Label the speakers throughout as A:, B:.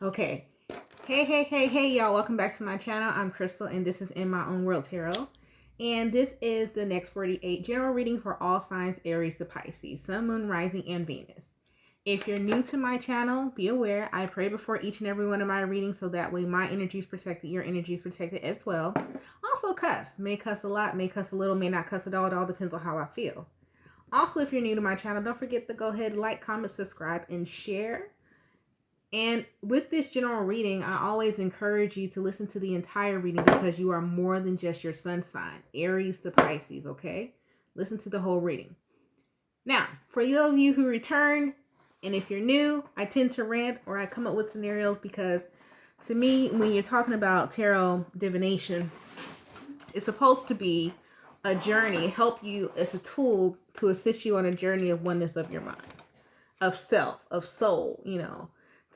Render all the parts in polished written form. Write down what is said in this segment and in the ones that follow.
A: Okay. Hey, y'all. Welcome back to my channel. I'm Crystal, and this is In My Own World Tarot. And this is the next 48 general reading for all signs Aries to Pisces, Sun, Moon, Rising, and Venus. If you're new to my channel, be aware I pray before each and every one of my readings so that way my energy is protected, your energy is protected as well. Also cuss. May cuss a lot, may cuss a little, may not cuss at all. It all depends on how I feel. Also, if you're new to my channel, don't forget to go ahead, like, comment, subscribe, and share. And with this general reading, I always encourage you to listen to the entire reading because you are more than just your sun sign, Aries to Pisces, okay? Listen to the whole reading. Now, for those of you who return, and if you're new, I tend to rant or I come up with scenarios because to me, when you're talking about tarot divination, it's supposed to be a journey, help you as a tool to assist you on a journey of oneness of your mind, of self, of soul,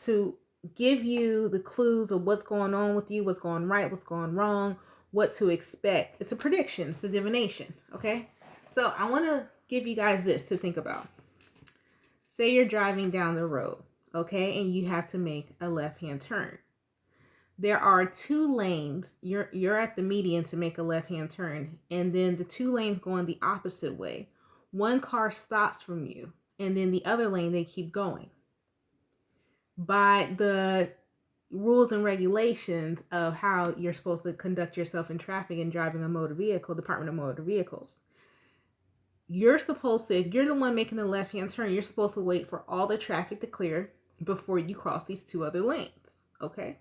A: to give you the clues of what's going on with you, what's going right, what's going wrong, what to expect. It's a prediction. It's a divination, okay? So I want to give you guys this to think about. Say you're driving down the road, okay, and you have to make a left-hand turn. There are two lanes. You're at the median to make a left-hand turn, and then the two lanes going the opposite way. One car stops from you, and then the other lane, they keep going. By the rules and regulations of how you're supposed to conduct yourself in traffic and driving a motor vehicle, Department of Motor Vehicles, you're supposed to, if you're the one making the left-hand turn, you're supposed to wait for all the traffic to clear before you cross these two other lanes, okay?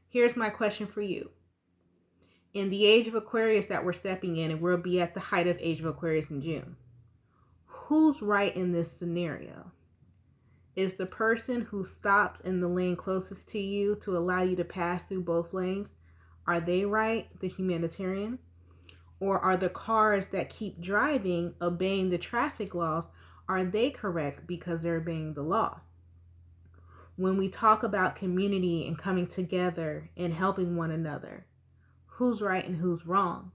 A: Here's my question for you. In the age of Aquarius that we're stepping in, and we'll be at the height of age of Aquarius in June, who's right in this scenario? Is the person who stops in the lane closest to you to allow you to pass through both lanes, are they right, the humanitarian? Or are the cars that keep driving, obeying the traffic laws, are they correct because they're obeying the law? When we talk about community and coming together and helping one another, who's right and who's wrong?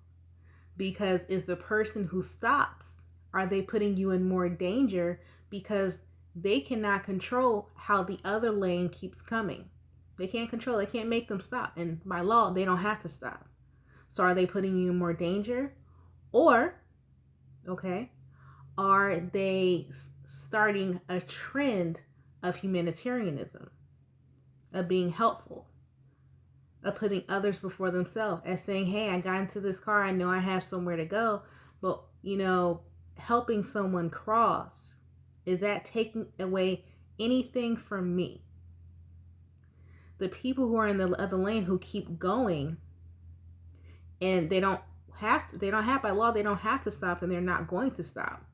A: Because is the person who stops, are they putting you in more danger because they cannot control how the other lane keeps coming? They can't control, they can't make them stop. And by law, they don't have to stop. So are they putting you in more danger? Or, okay, are they starting a trend of humanitarianism, of being helpful, of putting others before themselves, as saying, hey, I got into this car, I know I have somewhere to go, but, helping someone cross, is that taking away anything from me? The people who are in the other lane who keep going and they don't have by law, they don't have to stop and they're not going to stop.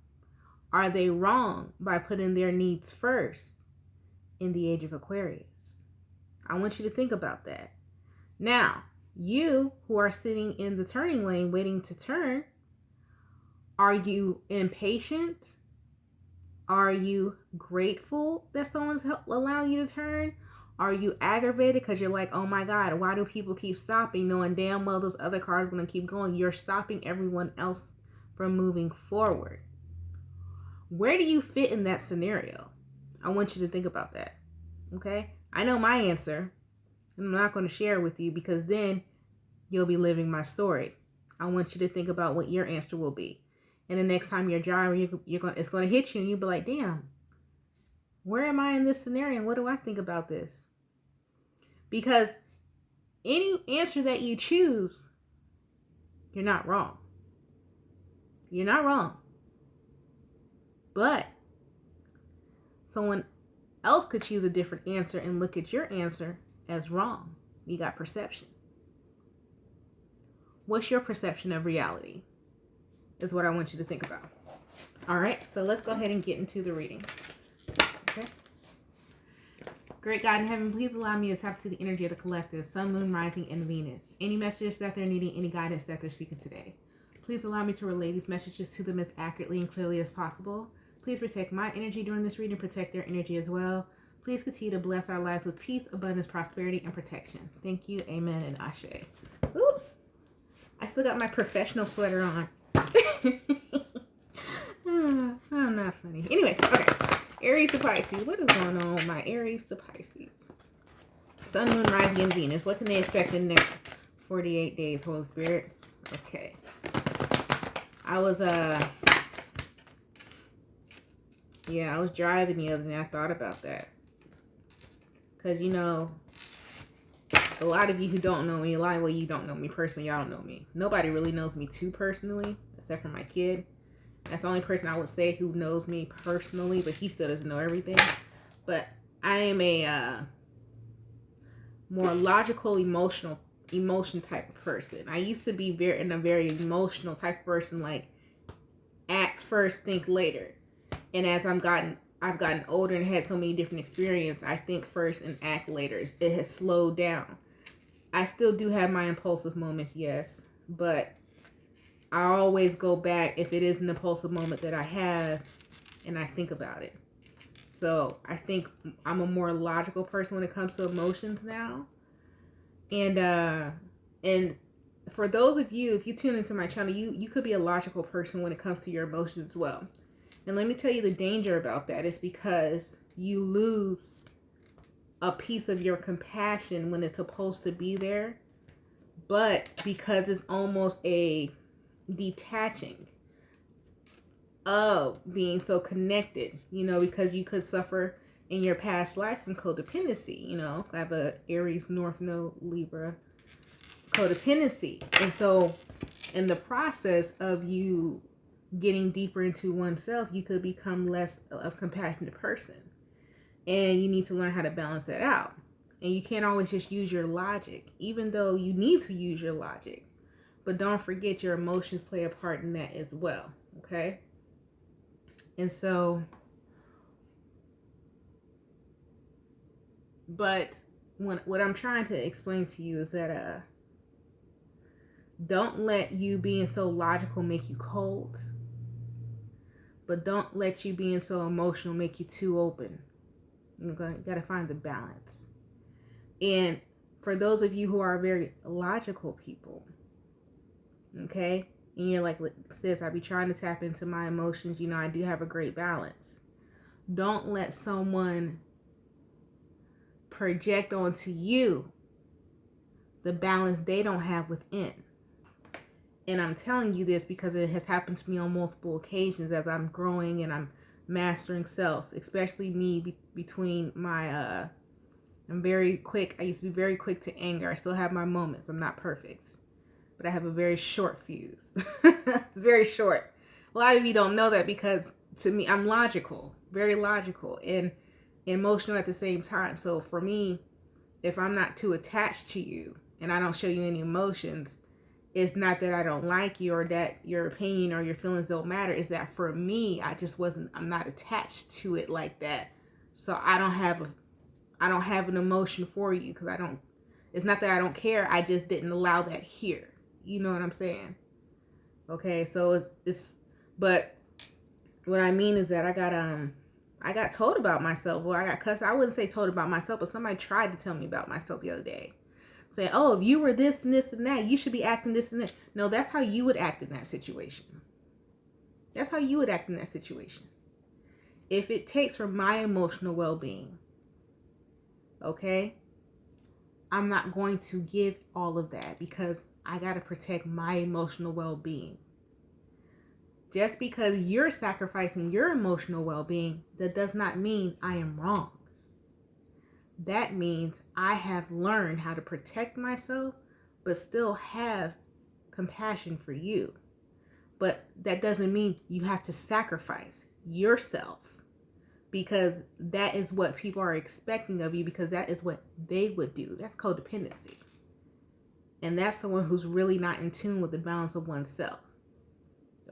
A: Are they wrong by putting their needs first in the age of Aquarius? I want you to think about that. Now, you who are sitting in the turning lane waiting to turn, are you impatient? Are you grateful that someone's allowing you to turn? Are you aggravated because you're like, oh my God, why do people keep stopping knowing damn well those other cars are going to keep going? You're stopping everyone else from moving forward. Where do you fit in that scenario? I want you to think about that, okay? I know my answer, and I'm not going to share it with you because then you'll be living my story. I want you to think about what your answer will be. And the next time you're driving, it's going to hit you and you'll be like, damn, where am I in this scenario? And what do I think about this? Because any answer that you choose, you're not wrong. You're not wrong. But someone else could choose a different answer and look at your answer as wrong. You got perception. What's your perception of reality? Is what I want you to think about. All right, so let's go ahead and get into the reading. Okay. Great God in heaven, please allow me to tap to the energy of the collective, Sun, Moon, Rising, and Venus. Any messages that they're needing, any guidance that they're seeking today. Please allow me to relay these messages to them as accurately and clearly as possible. Please protect my energy during this reading, protect their energy as well. Please continue to bless our lives with peace, abundance, prosperity, and protection. Thank you, amen, and ashe. Ooh, I still got my professional sweater on. I'm not funny. Anyways, okay. Aries to Pisces. What is going on with my Aries to Pisces? Sun, Moon, Rising, and Venus. What can they expect in the next 48 days, Holy Spirit? Okay. I was driving the other day and I thought about that. Because, you know, a lot of you who don't know me, a lot of you don't know me personally, y'all don't know me. Nobody really knows me too personally, except for my kid. That's the only person I would say who knows me personally, but he still doesn't know everything. But I am a more logical, emotion type of person. I used to be a very emotional type of person, like act first, think later. And as I've gotten older and had so many different experiences, I think first and act later. It has slowed down. I still do have my impulsive moments, yes, but I always go back if it is an impulsive moment that I have and I think about it. So I think I'm a more logical person when it comes to emotions now. And for those of you, if you tune into my channel, you could be a logical person when it comes to your emotions as well. And let me tell you the danger about that is because you lose a piece of your compassion when it's supposed to be there, but because it's almost a detaching of being so connected, you know, because you could suffer in your past life from codependency. You know, I have a Aries North Node Libra codependency. And so in the process of you getting deeper into oneself, you could become less of a compassionate person. And you need to learn how to balance that out. And you can't always just use your logic, even though you need to use your logic. But don't forget your emotions play a part in that as well. Okay? And so, but what I'm trying to explain to you is that don't let you being so logical make you cold. But don't let you being so emotional make you too open. You got to find the balance. And for those of you who are very logical people, okay, and you're like, sis, I be trying to tap into my emotions. You know, I do have a great balance. Don't let someone project onto you the balance they don't have within. And I'm telling you this because it has happened to me on multiple occasions as I'm growing and I'm mastering selves, especially me between my, I'm very quick. I used to be very quick to anger. I still have my moments. I'm not perfect, but I have a very short fuse. It's very short. A lot of you don't know that because to me, I'm logical, very logical and emotional at the same time. So for me, if I'm not too attached to you and I don't show you any emotions, it's not that I don't like you or that your opinion or your feelings don't matter. It's that for me, I'm not attached to it like that. So I don't have an emotion for you because it's not that I don't care. I just didn't allow that here. You know what I'm saying? Okay. So but what I mean is that I got told about myself. Well, I got cussed. I wouldn't say told about myself, but somebody tried to tell me about myself the other day. Saying, oh, if you were this and this and that, you should be acting this and that. No, that's how you would act in that situation. That's how you would act in that situation. If it takes for my emotional well-being, okay, I'm not going to give all of that because I got to protect my emotional well-being. Just because you're sacrificing your emotional well-being, that does not mean I am wrong. That means I have learned how to protect myself, but still have compassion for you. But that doesn't mean you have to sacrifice yourself because that is what people are expecting of you because that is what they would do. That's codependency. And that's someone who's really not in tune with the balance of oneself.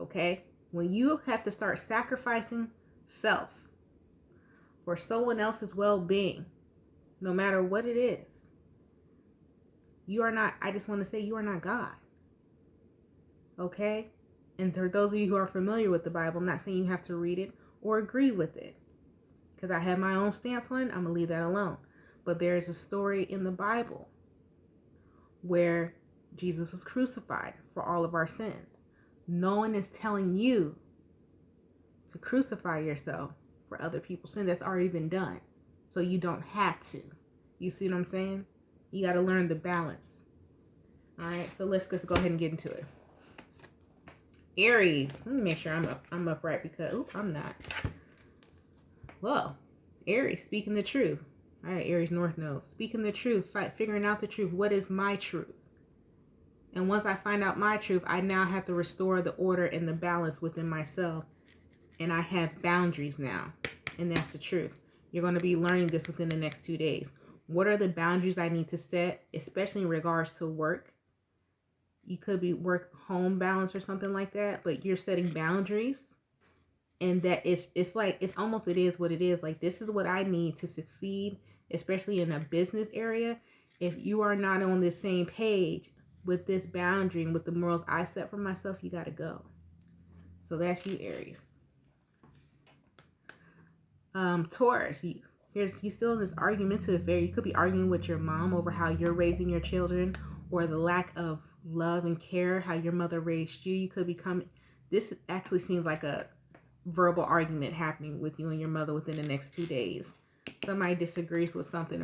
A: Okay? When you have to start sacrificing self for someone else's well-being, no matter what it is, I just want to say you are not God. Okay? And for those of you who are familiar with the Bible, I'm not saying you have to read it or agree with it. Because I have my own stance on it, I'm going to leave that alone. But there's a story in the Bible where Jesus was crucified for all of our sins. No one is telling you to crucify yourself for other people's sin. That's already been done. So you don't have to. You see what I'm saying? You got to learn the balance. All right, so let's just go ahead and get into it. Aries, let me make sure I'm upright because I'm not. Well, Aries, speaking the truth. All right, Aries North Node, speaking the truth, figuring out the truth. What is my truth? And once I find out my truth, I now have to restore the order and the balance within myself. And I have boundaries now. And that's the truth. You're going to be learning this within the next 2 days. What are the boundaries I need to set, especially in regards to work? You could be work-home balance or something like that, but you're setting boundaries. And that it's almost, it is what it is. Like, this is what I need to succeed, especially in a business area. If you are not on the same page with this boundary and with the morals I set for myself, you got to go. So that's you, Aries. Taurus, he's still in this argumentative phase. You could be arguing with your mom over how you're raising your children, or the lack of love and care, how your mother raised you. You could become, this actually seems like a verbal argument happening with you and your mother within the next 2 days. Somebody disagrees with something,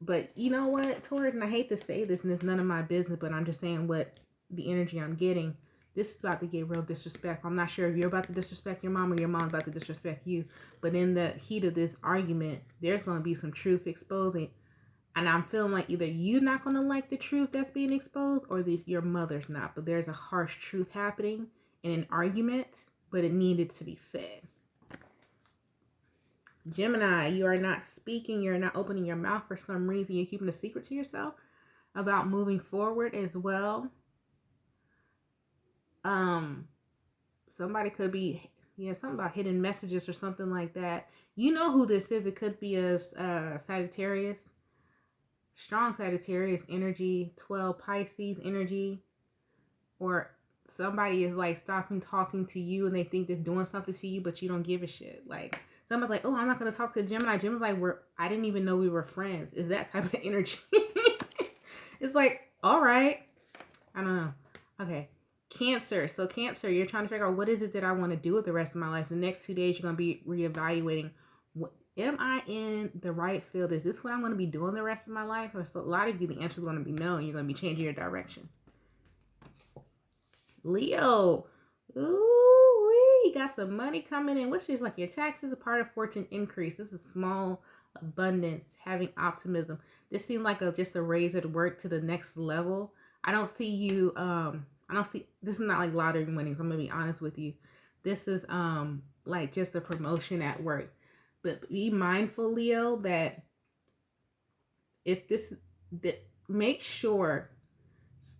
A: but you know what, Taurus, and I hate to say this, and it's none of my business, but I'm just saying what the energy I'm getting. This is about to get real disrespectful. I'm not sure if you're about to disrespect your mom or your mom's about to disrespect you. But in the heat of this argument, there's going to be some truth exposing. And I'm feeling like either you're not going to like the truth that's being exposed, or your mother's not. But there's a harsh truth happening in an argument, but it needed to be said. Gemini, you are not speaking. You're not opening your mouth for some reason. You're keeping a secret to yourself about moving forward as well. Somebody could be, something about hidden messages or something like that. You know who this is. It could be a Sagittarius, strong Sagittarius energy, 12 Pisces energy, or somebody is like stopping talking to you and they think they're doing something to you, but you don't give a shit. Like, somebody's like, oh, I'm not going to talk to Gemini. Gemini's like, I didn't even know we were friends. Is that type of energy? It's like, all right. I don't know. Okay. Cancer. So Cancer, you're trying to figure out, what is it that I want to do with the rest of my life? The next 2 days, you're going to be reevaluating, am I in the right field? Is this what I'm going to be doing the rest of my life? Or so a lot of you, the answer is going to be no, and you're going to be changing your direction. Leo. Ooh, you got some money coming in, which is like your taxes, a part of fortune increase. This is small abundance, having optimism. This seemed like just a raise at work to the next level. I don't see you, this is not like lottery winnings. I'm going to be honest with you. This is like just a promotion at work. But be mindful, Leo, that make sure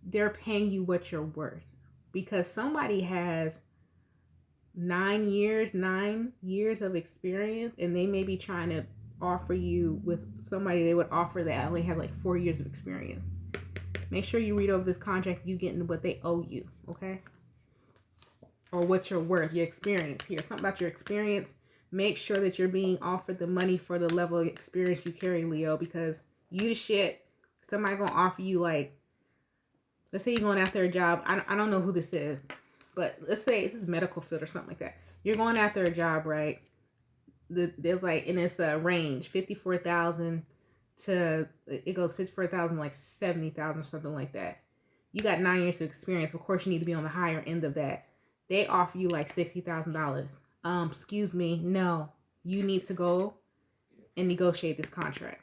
A: they're paying you what you're worth. Because somebody has 9 years of experience, and they may be trying to offer you with somebody they would offer that only has like 4 years of experience. Make sure you read over this contract, you getting what they owe you, okay? Or what you're worth, your experience here. Something about your experience. Make sure that you're being offered the money for the level of experience you carry, Leo, because you the shit. Somebody gonna offer you, like, let's say you're going after a job. I don't know who this is, but let's say this is medical field or something like that. You're going after a job, right? There's like, and it's a range, 54,000 to, it goes 54,000, like 70,000 or something like that. You got 9 years of experience. Of course, you need to be on the higher end of that. They offer you like $60,000. Excuse me. No, you need to go and negotiate this contract.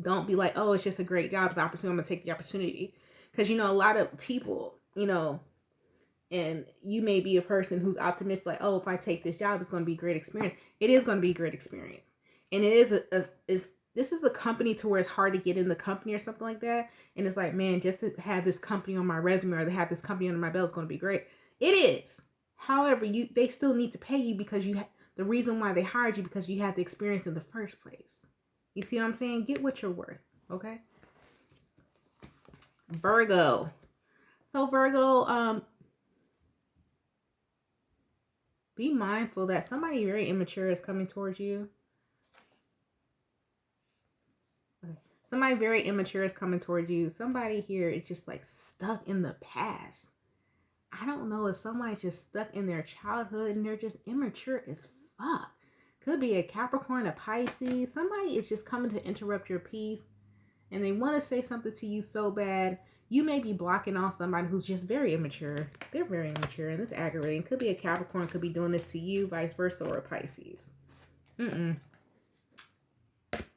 A: Don't be like, oh, it's just a great job. It's an opportunity. I'm going to take the opportunity. Because, a lot of people, and you may be a person who's optimistic, like, oh, if I take this job, it's going to be a great experience. It is going to be a great experience. And it is this is a company to where it's hard to get in the company or something like that. And it's like, man, just to have this company on my resume or to have this company under my belt is going to be great. It is. However, they still need to pay you because the reason why they hired you, because you had the experience in the first place. You see what I'm saying? Get what you're worth. Okay. Virgo. So Virgo, be mindful that somebody very immature is coming towards you. Somebody very immature is coming towards you. Somebody here is just like stuck in the past. I don't know if somebody's just stuck in their childhood and they're just immature as fuck. Could be a Capricorn, a Pisces. Somebody is just coming to interrupt your peace, and they want to say something to you so bad. You may be blocking off somebody who's just very immature. They're very immature, and this aggravating. Could be a Capricorn, could be doing this to you, vice versa, or a Pisces.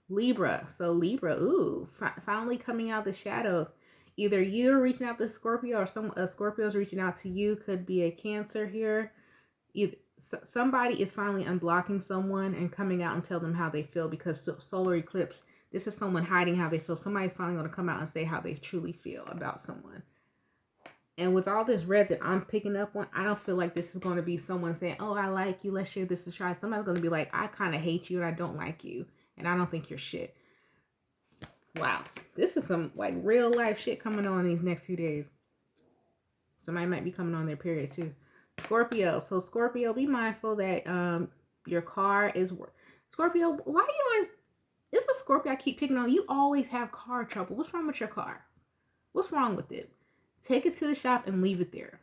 A: Libra. So Libra, ooh, finally coming out the shadows. Either you're reaching out to Scorpio, or a Scorpio's reaching out to you. Could be a Cancer here. Either somebody is finally unblocking someone and coming out and tell them how they feel, because solar eclipse, this is someone hiding how they feel. Somebody's finally going to come out and say how they truly feel about someone. And with all this red that I'm picking up on, I don't feel like this is going to be someone saying, oh, I like you, let's share this to try. Somebody's going to be like, I kind of hate you and I don't like you, and I don't think you're shit. Wow. This is some like real life shit coming on these next 2 days. Somebody might be coming on their period too. Scorpio. So Scorpio, be mindful that your car is... Scorpio, why are you always... This is Scorpio I keep picking on. You always have car trouble. What's wrong with your car? What's wrong with it? Take it to the shop and leave it there.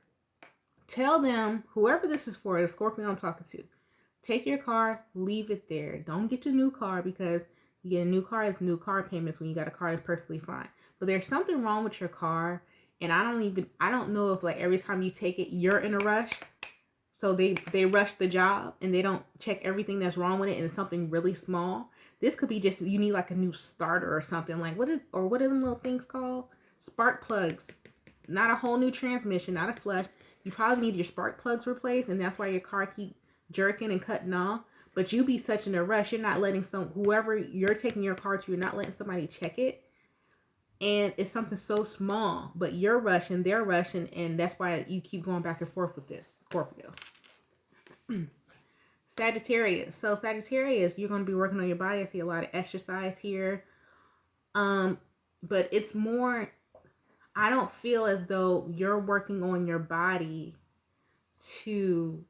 A: Tell them, whoever this is for, the Scorpio I'm talking to, take your car, leave it there. Don't get your new car, because you get a new car, it's new car payments when you got a car that's perfectly fine. But there's something wrong with your car, and I don't know if like every time you take it, you're in a rush. So they rush the job and they don't check everything that's wrong with it, and it's something really small. This could be just, you need like a new starter or something. Like what are them little things called? Spark plugs. Not a whole new transmission, not a flush. You probably need your spark plugs replaced, and that's why your car keep jerking and cutting off. But you be such in a rush, you're not letting whoever you're taking your car to, you're not letting somebody check it. And it's something so small, but you're rushing, they're rushing, and that's why you keep going back and forth with this, Scorpio. Sagittarius. So Sagittarius, you're going to be working on your body. I see a lot of exercise here. But it's more, I don't feel as though you're working on your body to,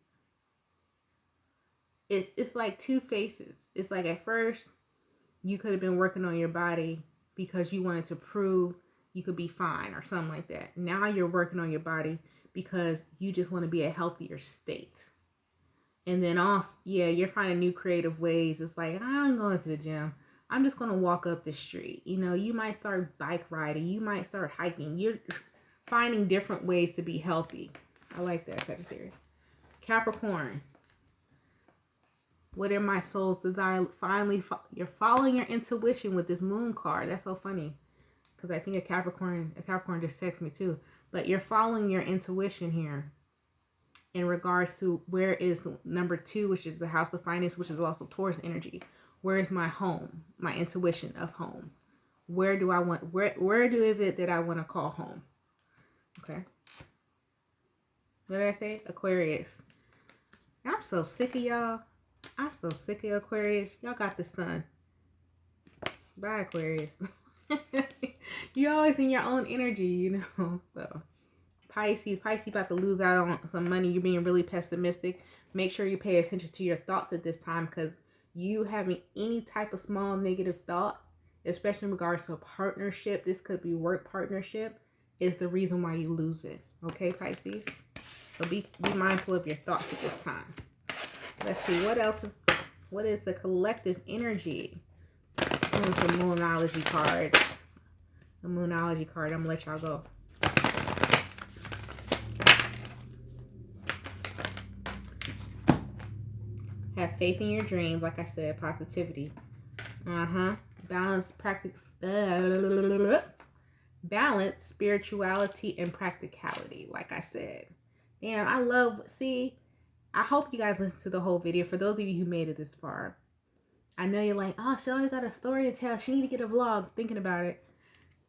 A: it's like two faces. It's like at first you could have been working on your body because you wanted to prove you could be fine or something like that. Now you're working on your body because you just want to be a healthier state. And then also, yeah, you're finding new creative ways. It's like, I'm going to the gym. I'm just going to walk up the street. You know, you might start bike riding. You might start hiking. You're finding different ways to be healthy. I like that, Sagittarius. Capricorn. What are my soul's desire? Finally, you're following your intuition with this moon card. That's so funny, because I think a Capricorn just texted me too. But you're following your intuition here in regards to where is number 2, which is the house of finance, which is also Taurus energy. Where is my home? My intuition of home. Where do I want? Is it that I want to call home? Okay. What did I say? Aquarius. I'm so sick of y'all. I'm so sick of Aquarius. Y'all got the sun. Bye, Aquarius. You're always in your own energy, you know. So Pisces about to lose out on some money. You're being really pessimistic. Make sure you pay attention to your thoughts at this time, because you having any type of small negative thought, especially in regards to a partnership, this could be work partnership, is the reason why you lose it. Okay, Pisces? So be mindful of your thoughts at this time. Let's see, what is the collective energy? Doing some moonology cards. The moonology card, I'm gonna let y'all go. Have faith in your dreams, like I said, positivity. Balance, balance, spirituality, and practicality, like I said. Damn, I hope you guys listen to the whole video. For those of you who made it this far, I know you're like, oh, she always got a story to tell. She need to get a vlog. Thinking about it.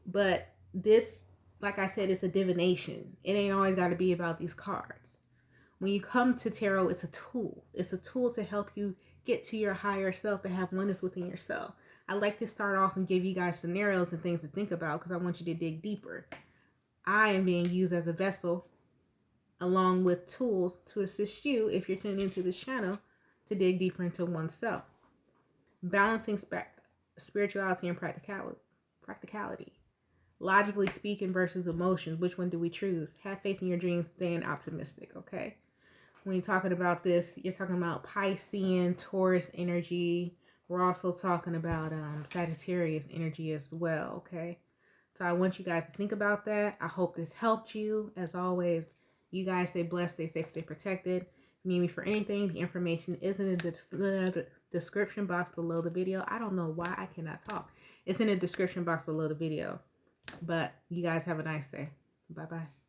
A: But this, like I said, it's a divination. It ain't always got to be about these cards. When you come to tarot, it's a tool. It's a tool to help you get to your higher self, to have oneness within yourself. I like to start off and give you guys scenarios and things to think about, because I want you to dig deeper. I am being used as a vessel, along with tools to assist you, if you're tuned into this channel, to dig deeper into oneself. Balancing spirituality and practicality. Logically speaking versus emotions. Which one do we choose? Have faith in your dreams, staying optimistic, okay? when you're talking about this, you're talking about Piscean, Taurus energy. We're also talking about Sagittarius energy as well, okay? So I want you guys to think about that. I hope this helped you. As always, you guys stay blessed, stay safe, stay protected. If you need me for anything, the information is in the description box below the video. I don't know why I cannot talk. It's in the description box below the video. But you guys have a nice day. Bye-bye.